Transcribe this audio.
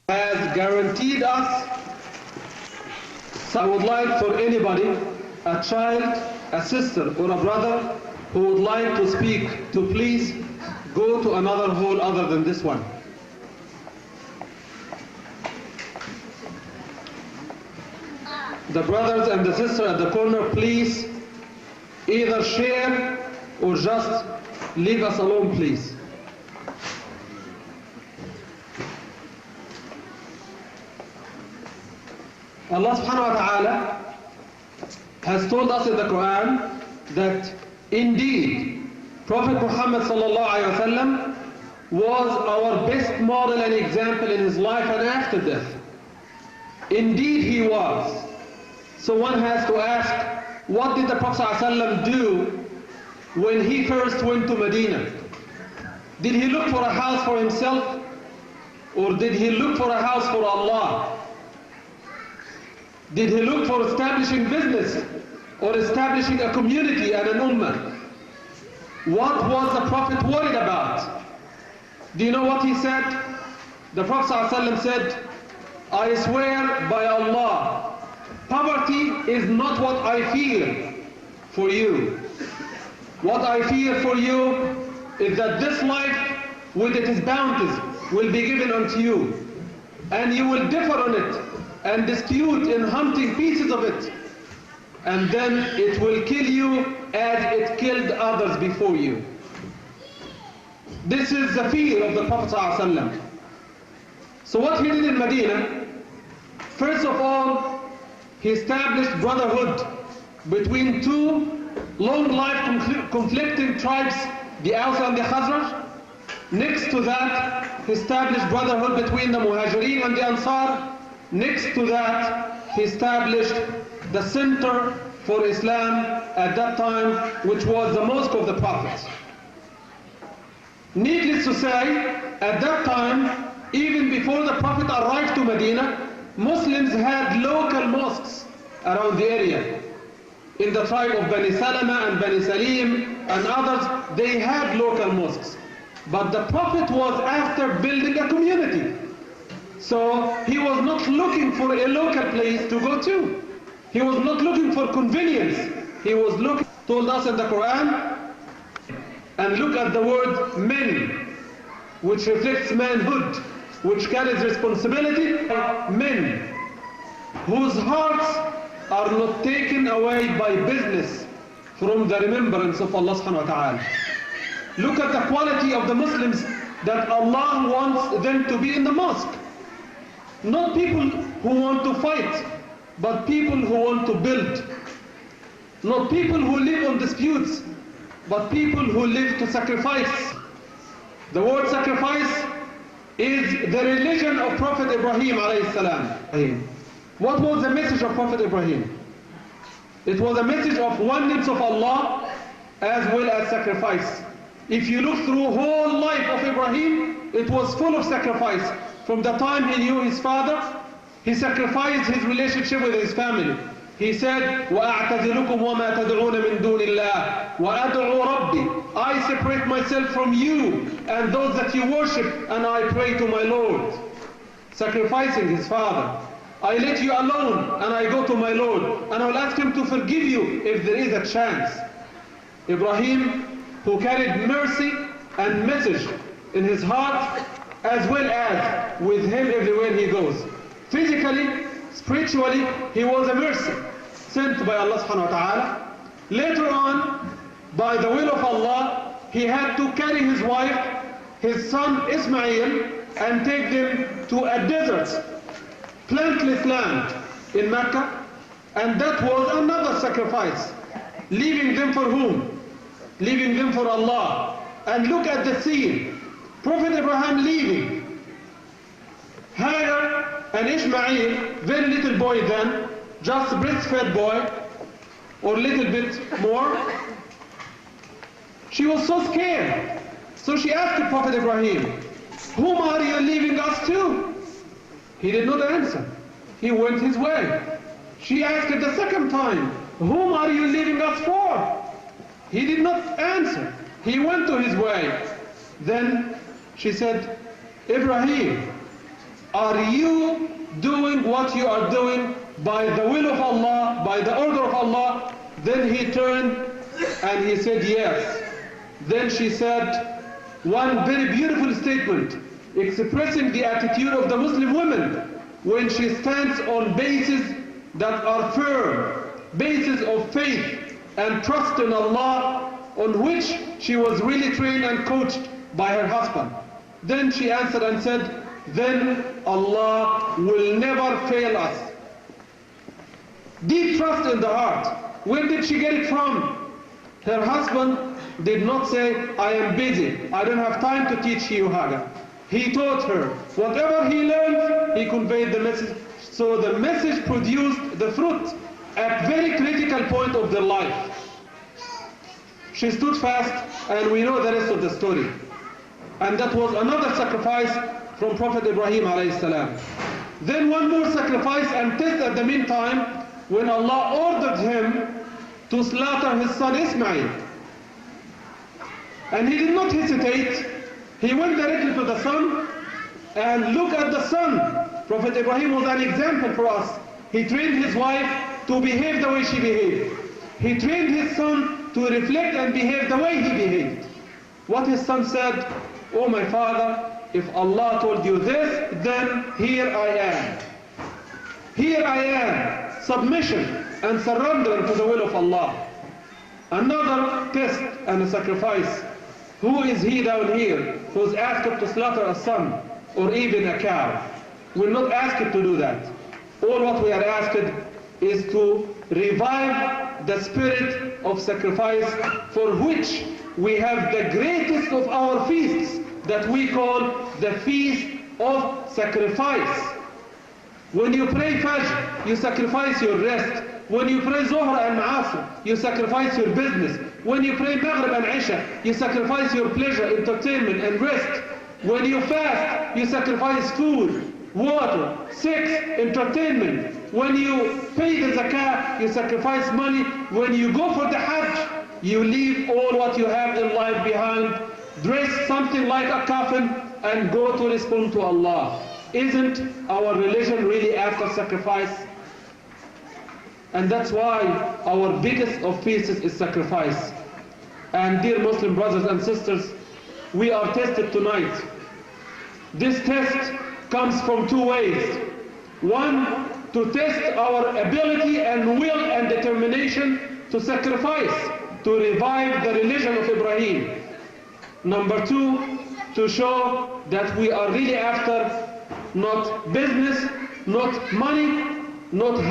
has guaranteed us. So I would like for anybody, a child, a sister or a brother who would like to speak, to please go to another hall other than this one. The brothers and the sisters at the corner, please either share or just leave us alone, please. Allah subhanahu wa ta'ala has told us in the Quran that indeed Prophet Muhammad sallallahu alayhi wa sallam was our best model and example in his life and after death. Indeed he was. So one has to ask, what did the Prophet ﷺ do when he first went to Medina? Did he look for a house for himself? Or did he look for a house for Allah? Did he look for establishing business or establishing a community and an ummah? What was the Prophet worried about? Do you know what he said? The Prophet ﷺ said, I swear by Allah, poverty is not what I fear for you. What I fear for you is that this life with its bounties will be given unto you, and you will differ on it and dispute in hunting pieces of it, and then it will kill you as it killed others before you. This is the fear of the Prophet ﷺ. So what he did in Medina, first of all, he established brotherhood between two long-life conflicting tribes, the Aus and the Khazraj. Next to that, he established brotherhood between the Muhajirin and the Ansar. Next to that, he established the center for Islam at that time, which was the Mosque of the Prophet. Needless to say, at that time, even before the Prophet arrived to Medina, Muslims had local mosques around the area. In the tribe of Bani Salama and Bani Salim and others, they had local mosques. But the Prophet was after building a community. So he was not looking for a local place to go to. He was not looking for convenience. He was looking, told us in the Quran, and look at the word men, which reflects manhood, which carries responsibility. Men whose hearts are not taken away by business from the remembrance of Allah subhanahu wa ta'ala. Look at the quality of the Muslims that Allah wants them to be in the mosque. Not people who want to fight, but people who want to build. Not people who live on disputes, but people who live to sacrifice. The word sacrifice is the religion of Prophet Ibrahim alayhi salam. What was the message of Prophet Ibrahim? It was a message of oneness of Allah as well as sacrifice. If you look through whole life of Ibrahim, it was full of sacrifice. From the time he knew his father, he sacrificed his relationship with his family. He said, وَأَعْتَزِلُكُمْ وَمَا تَدْعُونَ مِن دُونِ اللَّهِ وَأَدْعُوا رَبِّي. I separate myself from you and those that you worship, and I pray to my Lord. Sacrificing his father. I let you alone and I go to my Lord, and I will ask him to forgive you if there is a chance. Ibrahim, who carried mercy and message in his heart, as well as with him everywhere he goes. Physically, spiritually, he was a mercy sent by Allah subhanahu wa ta'ala. Later on, by the will of Allah, he had to carry his wife, his son Ismail, and take them to a desert, plantless land in Mecca, and that was another sacrifice. Leaving them for whom? Leaving them for Allah. And look at the scene. Prophet Ibrahim leaving. Hagar and Ishmael, very little boy then, just breastfed boy, or little bit more. She was so scared. So she asked the Prophet Ibrahim, whom are you leaving us to? He did not answer. He went his way. She asked it the second time, whom are you leaving us for? He did not answer. He went to his way. Then she said, Ibrahim, are you doing what you are doing by the will of Allah, by the order of Allah? Then he turned and he said, yes. Then she said one very beautiful statement expressing the attitude of the Muslim woman when she stands on bases that are firm, bases of faith and trust in Allah, on which she was really trained and coached by her husband. Then she answered and said, then Allah will never fail us. Deep trust in the heart. Where did she get it from? Her husband did not say, I am busy, I don't have time to teach you Haga. He taught her. Whatever he learned, he conveyed the message. So the message produced the fruit at very critical point of their life. She stood fast, and we know the rest of the story. And that was another sacrifice from Prophet Ibrahim alayhi salam. Then one more sacrifice and test at the meantime, when Allah ordered him to slaughter his son Ismail. And he did not hesitate. He went directly to the son, and look at the son. Prophet Ibrahim was an example for us. He trained his wife to behave the way she behaved. He trained his son to reflect and behave the way he behaved. What his son said, oh my father, if Allah told you this, then here I am. Here I am. Submission and surrender to the will of Allah. Another test and a sacrifice. Who is he down here who's asked to slaughter a son or even a cow? We're not asked to do that. All what we are asked is to revive the spirit of sacrifice, for which we have the greatest of our feasts that we call the feast of sacrifice. When you pray Fajr, you sacrifice your rest. When you pray Zuhr and Asr, you sacrifice your business. When you pray Maghrib and Isha, you sacrifice your pleasure, entertainment and rest. When you fast, you sacrifice food, water, sex, entertainment. When you pay the zakah, you sacrifice money. When you go for the Hajj, you leave all what you have in life behind, dress something like a coffin, and go to respond to Allah. Isn't our religion really after sacrifice? And that's why our biggest of feasts is sacrifice. And dear Muslim brothers and sisters, we are tested tonight. This test comes from two ways. One, to test our ability and will and determination to sacrifice, to revive the religion of Ibrahim. Number two, to show that we are really after not business, not money, not